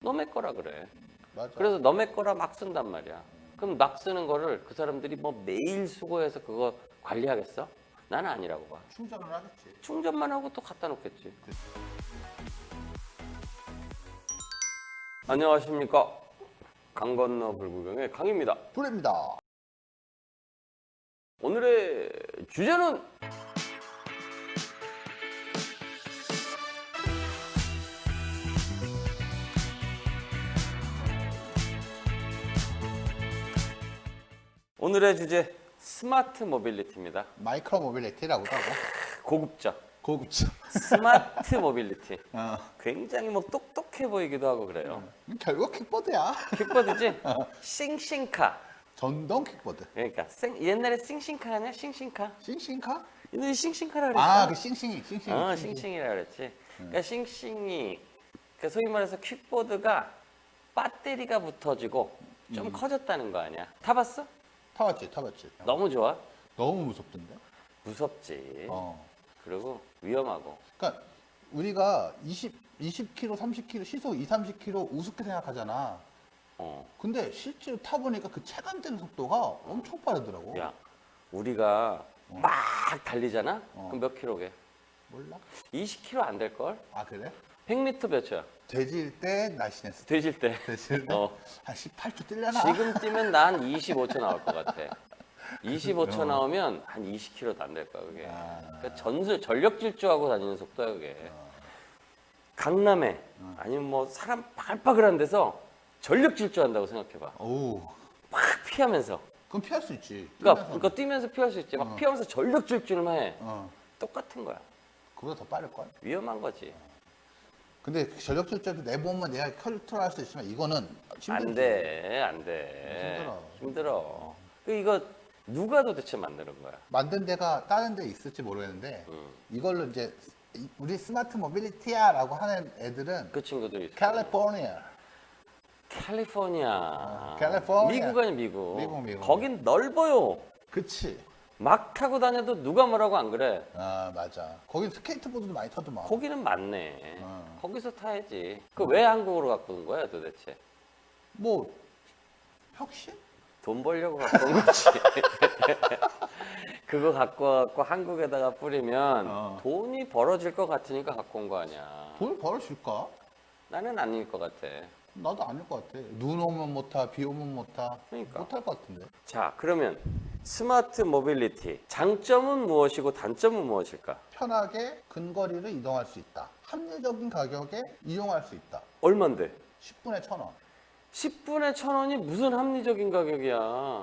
너네 거라 그래. 맞아. 그래서 너네 거라 막 쓴단 말이야. 그럼 막 쓰는 거를 그 사람들이 뭐 매일 수고해서 그거 관리하겠어? 나는 아니라고 봐. 충전을 하겠지. 충전만 하고 또 갖다 놓겠지. 안녕하십니까. 강 건너 불구경의 강입니다. 불입니다. 오늘의 주제는 오늘의 주제 스마트 모빌리티입니다. 마이크로 모빌리티라고도 하고. 고급져. 고급져. 스마트 모빌리티. 어. 굉장히 뭐 똑똑해 보이기도 하고 그래요. 결국 킥보드야. 킥보드지? 싱싱카. 전동 킥보드. 그러니까 옛날에 싱싱카 아니야? 싱싱카. 싱싱카? 옛날에 싱싱카라 그랬어. 아, 그 싱싱이. 싱싱이라 그랬지. 그러니까 싱싱이. 그러니까 소위 말해서 킥보드가 배터리가 붙어지고 좀 커졌다는 거 아니야? 타봤어? 타봤지. 너무 좋아? 너무 무섭던데. 무섭지. 어. 그리고 위험하고. 그러니까 우리가 20km, 30km 시속 2, 30km 우습게 생각하잖아. 근데 실제로 타보니까 그 체감되는 속도가 엄청 빠르더라고. 야, 우리가 막 달리잖아? 그럼 몇 킬로게? 몰라? 20km 안 될걸? 아, 그래? 100m 몇 초야? 돼질 때 날씬했어. 되질 때. 돼질 때? 한 18초 뛰려나? 지금 뛰면 난 25초 나올 것 같아. 25초 나오면 한 20km도 안 될 거야, 그게. 그러니까 전력 질주하고 다니는 속도야, 그게. 강남에 아니면 뭐 사람 바글바글한 데서 전력 질주한다고 생각해봐. 오, 막 피하면서. 그럼 피할 수 있지. 그러니까 뛰면서 피할 수 있지. 막 피하면서 전력 질주를 해. 똑같은 거야. 그보다 더 빠를걸? 위험한 거지. 근데 전력 질주에서 내 몸은 내가 컨트롤할 수 있지만 이거는 힘들지. 안 돼. 힘들어. 이거 누가 도대체 만드는 거야? 만든 데가 다른 데 있을지 모르겠는데 이걸로 이제 우리 스마트 모빌리티야라고 하는 애들은 그 친구들이 있어. 캘리포니아. 캘리포니아. 캘리포니아. 미국 아니 미국. 미국. 거긴 넓어요. 그치. 막 타고 다녀도 누가 뭐라고 안 그래. 아, 맞아. 거긴 스케이트보드도 많이 타더만. 거기는 많네. 거기서 타야지. 그 왜 한국으로 갖고 온 거야 도대체? 뭐 혁신? 돈 벌려고 갖고 온 거지. 그거 갖고 와갖고 한국에다가 뿌리면 돈이 벌어질 것 같으니까 갖고 온 거 아니야. 돈을 벌어줄까? 나는 아닐 것 같아. 나도 아닐 것 같아. 눈 오면 못 타, 비 오면 못 타. 그러니까. 못 탈 것 같은데. 자, 그러면 스마트 모빌리티 장점은 무엇이고 단점은 무엇일까? 편하게 근거리를 이동할 수 있다. 합리적인 가격에 이용할 수 있다. 얼만데? 10분에 1,000원. 10분에 1,000원이 무슨 합리적인 가격이야?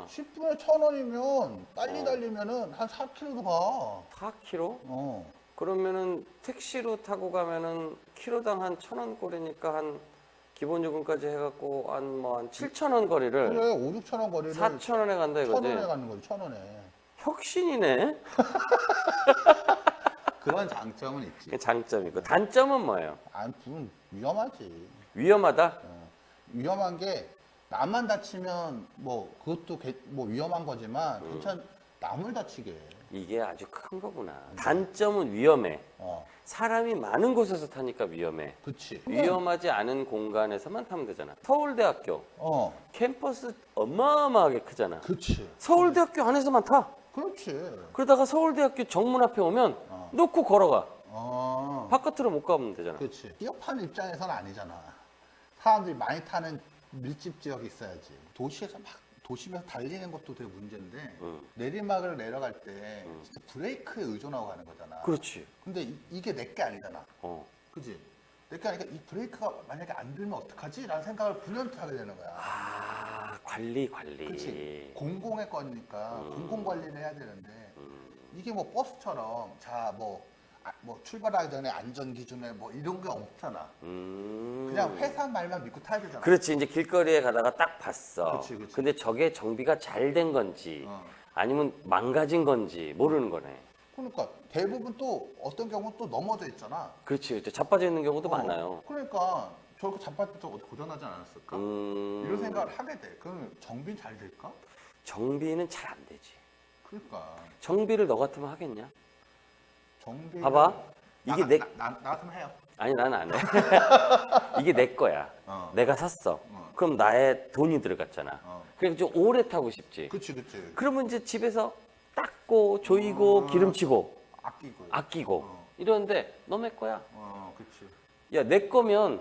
10분에 1,000원이면 빨리 달리면은 한 4km도 가. 4km? 어. 그러면은 택시로 타고 가면은 키로당 한 1,000원 거리니까 한 기본 요금까지 해갖고 한 7,000원 거리를 그래, 5, 6,000원 거리를 4,000원에 간다 이거지? 1,000원에 가는 거지, 1,000원에. 혁신이네? 그런 장점은 있지. 그게 장점이고 단점은 뭐예요? 안, 위험하지. 위험하다? 위험한 게 나만 다치면 뭐 그것도 뭐 위험한 거지만 남을 다치게 해. 이게 아주 큰 거구나. 단점은 위험해. 사람이 많은 곳에서 타니까 위험해. 그치. 위험하지 않은 공간에서만 타면 되잖아. 서울대학교 캠퍼스 어마어마하게 크잖아. 그치. 서울대학교 안에서만 타. 그렇지. 그러다가 서울대학교 정문 앞에 오면 놓고 걸어가. 어. 바깥으로 못 가면 되잖아. 그렇지. 기업하는 입장에서는 아니잖아. 사람들이 많이 타는 밀집 지역이 있어야지. 도심에서 달리는 것도 되게 문제인데 내리막을 내려갈 때 진짜 브레이크에 의존하고 가는 거잖아. 그렇지. 근데 이게 내 게 아니잖아. 그지? 내 게 아니니까 이 브레이크가 만약에 안 들면 어떡하지? 라는 생각을 불현듯 하게 되는 거야. 아, 관리. 그치? 공공의 거니까 공공 관리를 해야 되는데 이게 뭐 버스처럼 뭐 출발하기 전에 안전 기준에 뭐 이런 게 없잖아. 그냥 회사 말만 믿고 타야 되잖아. 그렇지. 이제 길거리에 가다가 딱 봤어. 그치. 근데 저게 정비가 잘 된 건지 아니면 망가진 건지 모르는 거네. 그러니까 대부분 또 어떤 경우는 또 넘어져 있잖아. 그렇지. 자빠져 있는 경우도 많아요. 그러니까 저렇게 자빠질 때 어디 고장나지 않았을까? 이런 생각을 하게 돼. 그러면 정비는 잘 될까? 정비는 잘 안 되지. 그러니까 정비를 너 같으면 하겠냐? 정비. 봐봐. 이게 나 같으면 해요. 아니 나는 안 해. 이게 내 거야. 어. 내가 샀어. 그럼 나의 돈이 들어갔잖아. 그래서 좀 오래 타고 싶지. 그치. 그러면 이제 집에서 닦고 조이고 기름치고 아끼고. 이러는데 너네 거야. 그치. 야, 내 거면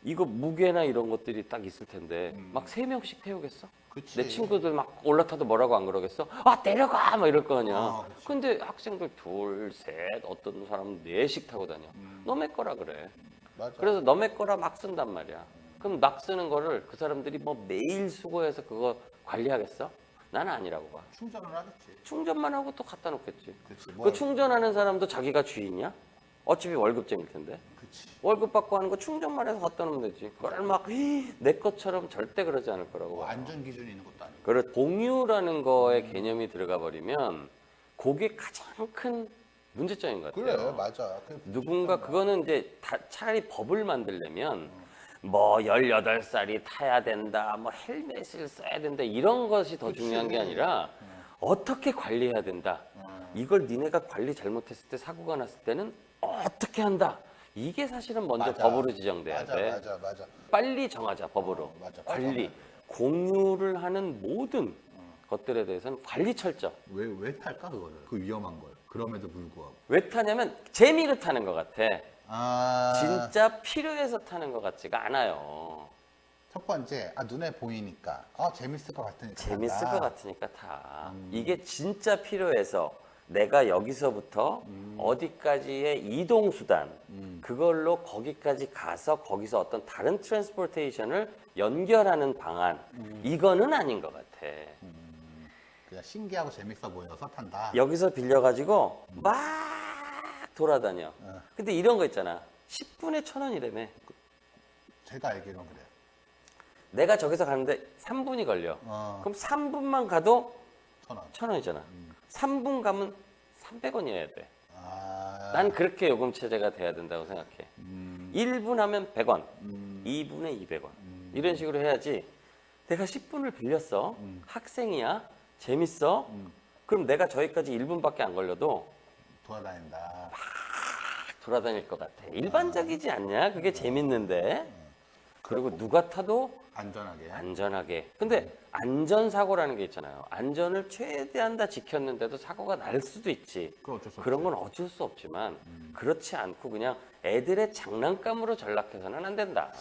이거 무게나 이런 것들이 딱 있을 텐데 막 3명씩 태우겠어? 그치. 내 친구들 막 올라타도 뭐라고 안 그러겠어? 아, 내려가! 막 이럴 거 아니야. 그치. 근데 학생들 둘, 셋, 어떤 사람은 4씩 타고 다녀. 너네 거라 그래. 맞아. 그래서 너네 거라 막 쓴단 말이야. 그럼 막 쓰는 거를 그 사람들이 뭐 매일 수고해서 그거 관리하겠어? 나는 아니라고 봐. 충전을 하겠지. 충전만 하고 또 갖다 놓겠지. 그치. 그 충전하는 사람도 자기가 주인이야? 어차피 월급쟁일 텐데. 그치. 월급 받고 하는 거 충전만 해서 갖다 놓으면 되지. 그걸 막 내 것처럼 절대 그러지 않을 거라고 뭐 봐. 안전 기준이 있는 것도 아니고. 그래, 공유라는 거의 개념이 들어가 버리면 그게 가장 큰 문제점인 것 같아요. 그래, 맞아. 누군가 그거는 이제 차라리 법을 만들려면 뭐 18살이 타야 된다, 뭐 헬멧을 써야 된다 이런 것이 더 중요한 게 아니라 어떻게 관리해야 된다. 이걸 니네가 관리 잘못했을 때 사고가 났을 때는 어떻게 한다. 이게 사실은 먼저 맞아. 법으로 지정돼야 돼. 맞아. 빨리 정하자 법으로. 맞아. 관리, 공유를 하는 모든 것들에 대해서는 관리 철저. 왜 탈까 그거를? 그 위험한 걸. 그럼에도 불구하고. 왜 타냐면 재미로 타는 것 같아. 아. 진짜 필요해서 타는 것 같지가 않아요. 첫 번째, 눈에 보이니까. 재밌을 것 같으니까. 재밌을 간다. 것 같으니까 타. 이게 진짜 필요해서 내가 여기서부터 어디까지의 이동 수단 그걸로 거기까지 가서 거기서 어떤 다른 트랜스포테이션을 연결하는 방안 이거는 아닌 것 같아. 그냥 신기하고 재밌어 보여서 탄다. 여기서 빌려가지고 막 돌아다녀. 근데 이런 거 있잖아. 10분에 1,000원이라며. 제가 알기로는 그래요. 내가 저기서 가는데 3분이 걸려. 그럼 3분만 가도 1,000원. 1,000원이잖아. 3분 가면 300원이어야 돼. 아. 난 그렇게 요금 체제가 돼야 된다고 생각해. 1분 하면 100원, 2분에 200원. 이런 식으로 해야지. 내가 10분을 빌렸어. 학생이야. 재밌어. 그럼 내가 저기까지 1분밖에 안 걸려도 돌아다닌다. 돌아다닐 것 같아. 일반적이지 않냐? 그게 재밌는데. 그리고 누가 타도 안전하게. 안전하게. 근데 안전사고라는 게 있잖아요. 안전을 최대한 다 지켰는데도 사고가 날 수도 있지. 그건 어쩔 수 그런 건 어쩔 수 없지만 그렇지 않고 그냥 애들의 장난감으로 전락해서는 안 된다.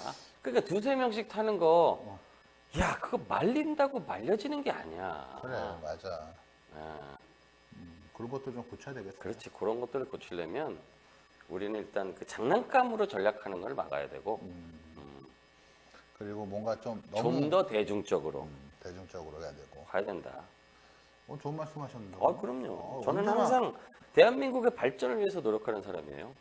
그러니까 2-3명씩 타는 거 야, 그거 말린다고 말려지는 게 아니야. 그래, 맞아. 아, 그런 것도 좀 고쳐야 되겠어. 그렇지. 그런 것들을 고치려면 우리는 일단 그 장난감으로 전락하는 걸 막아야 되고 그리고 뭔가 좀 너무 좀 더 대중적으로 대중적으로 해야 되고. 가야 된다. 좋은 말씀하셨는데. 그럼요. 저는 언제나 항상 대한민국의 발전을 위해서 노력하는 사람이에요.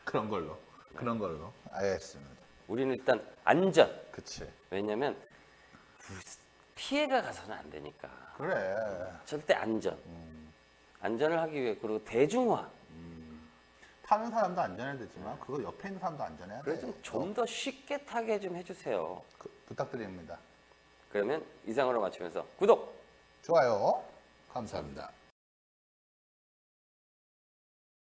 그런 걸로. 알겠습니다. 우리는 일단 안전. 그치. 왜냐면 피해가 가서는 안 되니까. 그래. 절대 안전. 안전을 하기 위해 그리고 대중화. 타는 사람도 안전해야 되지만 그거 옆에 있는 사람도 안전해야 돼. 그래서 좀 더 쉽게 타게 좀 해주세요. 부탁드립니다. 그러면 이상으로 마치면서 구독! 좋아요. 감사합니다.